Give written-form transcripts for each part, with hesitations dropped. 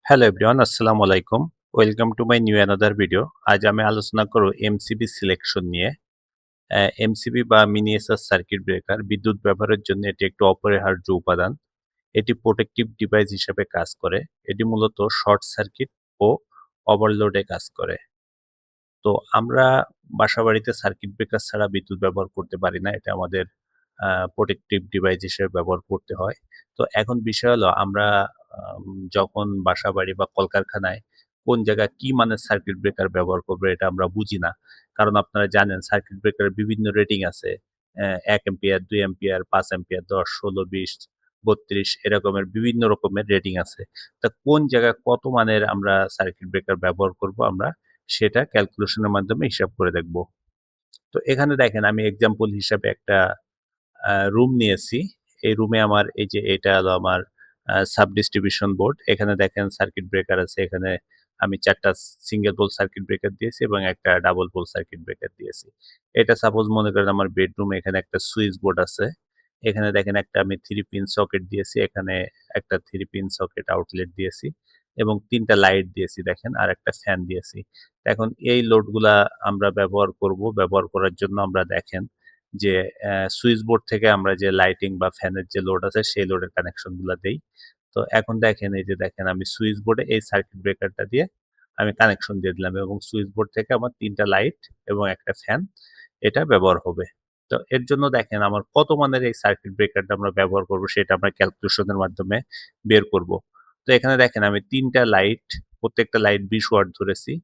Hello everyone, আসসালামু আলাইকুম। Welcome to my new another video. আজ আমি আলোচনা করব এমসিবি সিলেকশন নিয়ে। এমসিবি বা মিনিয়েচার সার্কিট ব্রেকার বিদ্যুৎ ব্যবহারের জন্য এটি একটি অপরিহার্য উপাদান। এটি প্রোটেক্টিভ ডিভাইস হিসেবে কাজ করে। এটি মূলত শর্ট সার্কিট ও ওভারলোডে কাজ করে। তো আমরা বাসাবাড়িতে সার্কিট ব্রেকার ছাড়া বিদ্যুৎ ব্যবহার করতে পারি না। এটা আমাদের প্রোটেক্টিভ ডিভাইস হিসেবে ব্যবহার করতে হয়। তো এখন বিষয় হলো আমরা যখন বাসাবাড়ি বা কলকারখানায় কোন জায়গায় কি মানের সার্কিট ব্রেকার ব্যবহার করব এটা আমরা বুঝি না। কারণ আপনারা জানেন সার্কিট ব্রেকারের বিভিন্ন রেটিং আছে। ১ অ্যাম্পিয়ার, ২ অ্যাম্পিয়ার, ৫ অ্যাম্পিয়ার, ১০, ১৬, ২০, ৩২ এরকমের বিভিন্ন রকমের রেটিং আছে। তা কোন জায়গায় কত মানের আমরা সার্কিট ব্রেকার ব্যবহার করব আমরা সেটা ক্যালকুলেশনের মাধ্যমে হিসাব করে দেখব। তো এখানে দেখেন আমি এক্সাম্পল হিসাবে একটা রুম নিয়েছি। এই রুমে আমার এই যে এটা হলো আমার সাব ডিস্ট্রিবিউশন বোর্ড। এখানে দেখেন সার্কিট ব্রেকার আছে। এখানে আমি ৪ টা সিঙ্গেল পোল সার্কিট ব্রেকার দিয়েছি এবং একটা ডাবল পোল সার্কিট ব্রেকার দিয়েছি। এটা সাপোজ মনে করেন আমার বেডরুমে এখানে একটা সুইচ বোর্ড আছে। এখানে দেখেন একটা আমি 3 পিন সকেট দিয়েছি। এখানে একটা 3 পিন সকেট আউটলেট দিয়েছি এবং ৩ টা লাইট দিয়েছি দেখেন আর একটা ফ্যান দিয়েছি। এখন এই লোডগুলা আমরা ব্যবহার করব। ব্যবহার করার জন্য আমরা দেখেন যে সুইচ বোর্ড থেকে আমরা যে লাইটিং বা ফ্যানের যে লোড আছে সেই লোডের কানেকশন গুলা দেই। তো এখন দেখেন এই যে দেখেন আমি সুইচ বোর্ডে এই সার্কিট ব্রেকারটা দিয়ে আমি কানেকশন দিয়ে দিলাম এবং সুইচ বোর্ড থেকে আমার ৩ টা লাইট এবং একটা ফ্যান এটা ব্যবহার হবে। তো এর জন্য দেখেন আমার কত মানের এই সার্কিট ব্রেকারটা আমরা ব্যবহার করব সেটা আমরা ক্যালকুলেশনের মাধ্যমে বের করব। তো এখানে দেখেন আমি ৩ টা লাইট, প্রত্যেকটা লাইট ২০ ওয়াট ধরেছি।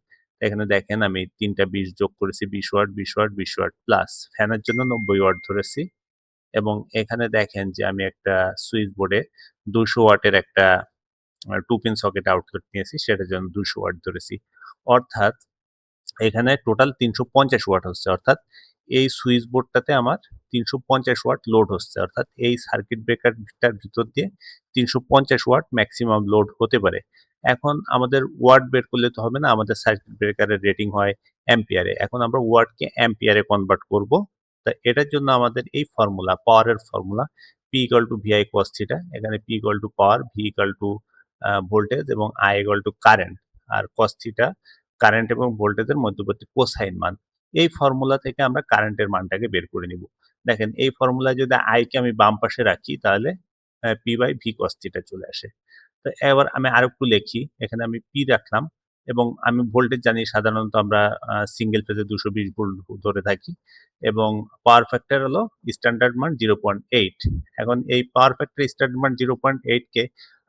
এখানে দেখেন আমি ৩ টা ২০ যোগ করেছি ২০ ওয়াট, ২০ ওয়াট, ২০ ওয়াট প্লাস ফ্যানের জন্য ৯০ ওয়াট ধরেছি এবং এখানে দেখেন যে আমি একটা সুইচ বোর্ডে ২০০ ওয়াটের একটা 2 পিন সকেট আউটপুট নিয়েছি সেটার জন্য ২০০ ওয়াট ধরেছি। অর্থাৎ এখানে টোটাল ৩৫০ ওয়াট হচ্ছে। অর্থাৎ এই সুইচ বোর্ডটাতে আমার ৩৫০ ওয়াট লোড হচ্ছে। অর্থাৎ এই সার্কিট ব্রেকারটার ভিতর দিয়ে ৩৫০ ওয়াট ম্যাক্সিমাম লোড হতে পারে। এখন আমাদের ওয়াট বের করলে তো হবে না। আমাদের সার্কিট ব্রেকারের রেটিং হয় অ্যাম্পিয়ারে। এখন আমরা ওয়াটকে অ্যাম্পিয়ারে কনভার্ট করব। তা এটার জন্য আমাদের এই ফর্মুলা, পাওয়ারের ফর্মুলা P = VI cos θ। এখানে P = পাওয়ার, V ভোল্টেজ এবং I = কারেন্ট। আর cos θ কারেন্ট এবং ভোল্টেজের মধ্যবর্তী কোসাইন মান। এই ফর্মুলা থেকে আমরা কারেন্টের মানটাকে বের করে নিব। দেখেন এই ফর্মুলায় যদি I কে আমি বাম পাশে রাখি তাহলে P/V cos θ চলে আসে। তো এবার আমি আরেকটু লিখি। এখানে আমি P রাখলাম এবং আমি ভোল্টেজ জানি সাধারণত আমরা সিঙ্গেল ফেজে ২২০ ভোল্ট ধরে থাকি এবং পাওয়ার ফ্যাক্টর হলো স্ট্যান্ডার্ড মান 0.8। এখন এই পাওয়ার ফ্যাক্টর স্ট্যান্ডার্ড মান 0.8 কে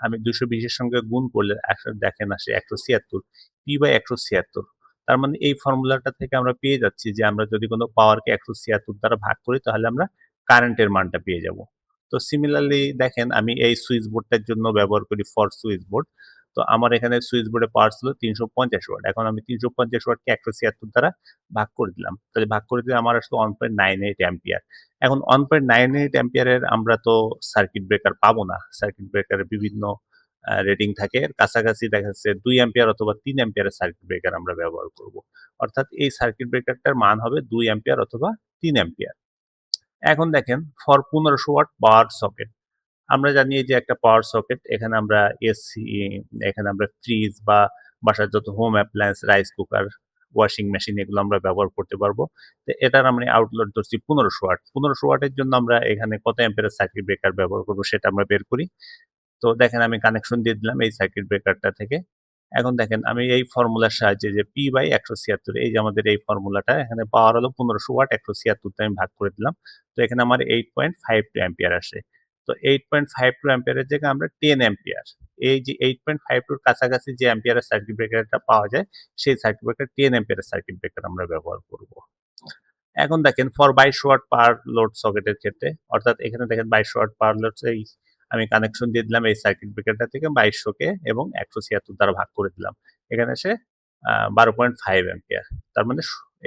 আমি ২২০ এর সঙ্গে গুণ করলে দেখেন আসে ১৭৬। P/১৭৬। তার মানে এই ফর্মুলাটা থেকে আমরা পেয়ে যাচ্ছি যে আমরা যদি কোনো পাওয়ারকে ১৭৬ দ্বারা ভাগ করি তাহলে আমরা কারেন্টের মানটা পেয়ে যাব। তো সিমিলারলি দেখেন আমি এই সুইচ বোর্ডটার জন্য ব্যবহার করি ফর সুইচ বোর্ড। তো আমার এখানে সুইচ বোর্ডের পাওয়ার ছিল ৩৫০ ওয়াট। এখন আমি ৩৫০ ওয়াটকে ১৭৬ দ্বারা ভাগ করে দিলাম। তাহলে ভাগ করে দিলে আমার আসলো 1.98 অ্যাম্পিয়ার। এখন 1.98 অ্যাম্পিয়ারের আমরা তো সার্কিট ব্রেকার পাবো না। সার্কিট ব্রেকারের বিভিন্ন রেটিং থাকে। এর কাছাকাছি দেখা যাচ্ছে ২ অ্যাম্পিয়ার অথবা ৩ অ্যাম্পিয়ারের সার্কিট ব্রেকার আমরা ব্যবহার করব। অর্থাৎ এই সার্কিট ব্রেকারটার মান হবে ২ অ্যাম্পিয়ার অথবা ৩ অ্যাম্পিয়ার। এখন দেখেন ফর ১৫০০ ওয়াট পাওয়ার সকেট। আমরা জানি এই যে একটা পাওয়ার সকেট এখানে আমরা এসি, এখানে আমরা ফ্রিজ বা বাসার যত home appliance, rice cooker, washing machine এগুলো আমরা ব্যবহার করতে পারবো। তো এটার আমি আউটলেট ধরছি ১৫০০ ওয়াট। ১৫০০ ওয়াটের জন্য আমরা এখানে কত অ্যাম্পিয়ারের সার্কিট ব্রেকার ব্যবহার করব সেটা আমরা বের করি। তো দেখেন আমি কানেকশন দিয়ে দিলাম এই সার্কিট ব্রেকারটা থেকে। এখন দেখেন আমি এই ফর্মুলার সাহায্যে যে P/১৭৬ এই যে আমাদের এই ফর্মুলাটা এখানে পাওয়ার হলো ১৫০০ ওয়াট ১৭৬ তে আমি ভাগ করে দিলাম। তো এখানে আমার 8.52 অ্যাম্পিয়ার আসে। তো 8.52 অ্যাম্পিয়ারের জায়গায় আমরা 10 অ্যাম্পিয়ার। এই যে 8.52 এর কাছাকাছি যে অ্যাম্পিয়ারের সার্কিট ব্রেকারটা পাওয়া যায় সেই সার্কিট ব্রেকার 10 অ্যাম্পিয়ারের সার্কিট ব্রেকার আমরা ব্যবহার করব। এখন দেখেন ফর ২২ ওয়াট পার লোড সকেটের ক্ষেত্রে অর্থাৎ এখানে দেখেন ২২ ওয়াট পার লোড এই আমি কানেকশন দিয়ে দিলাম এই সার্কিট ব্রেকারটা থেকে ২২০০ কে এবং ১৭৬ দ্বারা ভাগ করে দিলাম। এখানে এসে ১২.৫ অ্যাম্পিয়ার। তার মানে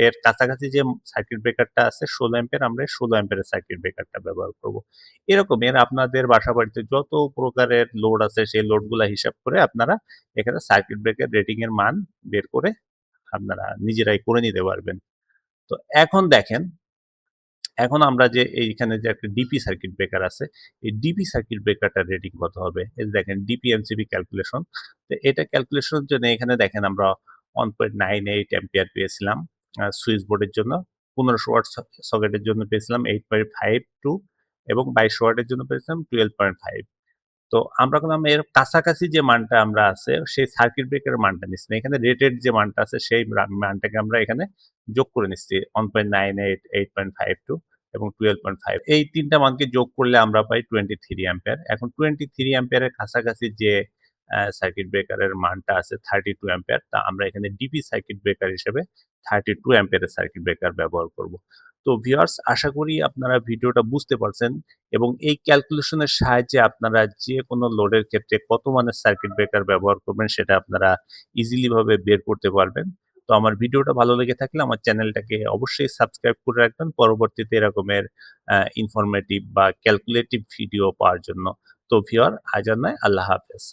এর কাছাকাছি যে সার্কিট ব্রেকারটা আছে ১৬ অ্যাম্পিয়ার আমরা ১৬ অ্যাম্পিয়ারের সার্কিট ব্রেকারটা ব্যবহার করব। এরকম আপনাদের বাসাবাড়িতে যত প্রকারের লোড আছে সেই লোডগুলা হিসাব করে আপনারা এখানে সার্কিট ব্রেকার রেটিং এর মান বের করে আপনারা নিজেরাই করে নিতে পারবেন। তো এখন দেখেন এখন আমরা যে এইখানে যে একটা ডিপি সার্কিট ব্রেকার আছে, এই ডিপি সার্কিট ব্রেকারটার রেটিং কত হবে? এই যে দেখেন ডিপি এমসিবি ক্যালকুলেশন। তো এটা ক্যালকুলেশনের জন্য এখানে দেখেন আমরা 1.98 অ্যাম্পিয়ার পেয়েছিলাম সুইচ বোর্ডের জন্য। 1500 ওয়াট সকেটের জন্য পেয়েছিলাম 8.52 এবং 2200 ওয়াটের জন্য পেয়েছিলাম 12.5। তো আমরা করলাম এর কাছাকাছি যে মানটা আমরা আছে সেই সার্কিট ব্রেকারের মানটা নিচ্ছি না। এখানে রেটেড যে মানটা আছে সেই মানটাকে আমরা এখানে যোগ করে নিচ্ছি 1.98, 8.52 এবং 12.5 এই ৩ টা মানকে যোগ করলে আমরা পাই 23 অ্যাম্পিয়ার। এখন 23 অ্যাম্পিয়ারের কাছাকাছি যে সার্কিট ব্রেকারের মানটা আছে 32 অ্যাম্পিয়ার। তা আমরা এখানে ডিপি সার্কিট ব্রেকার হিসেবে 32 অ্যাম্পিয়ারের সার্কিট ব্রেকার ব্যবহার করব। তো ভিউয়ার্স আশা করি আপনারা ভিডিওটা বুঝতে পারছেন এবং এই ক্যালকুলেশনের সাহায্যে আপনারা যে কোনো লোডের ক্ষেত্রে কত মানের সার্কিট ব্রেকার ব্যবহার করবেন সেটা আপনারা ইজিলি ভাবে বের করতে পারবেন। তো আমার ভিডিওটা ভালো লেগে থাকলে আমার চ্যানেলটাকে অবশ্যই সাবস্ক্রাইব করে রাখবেন পরবর্তীতে এরকমের ইনফরমেটিভ বা ক্যালকুলেটিভ ভিডিও পাওয়ার জন্য। তো ভিউয়ার আজ আর নয়, আল্লাহ হাফেজ।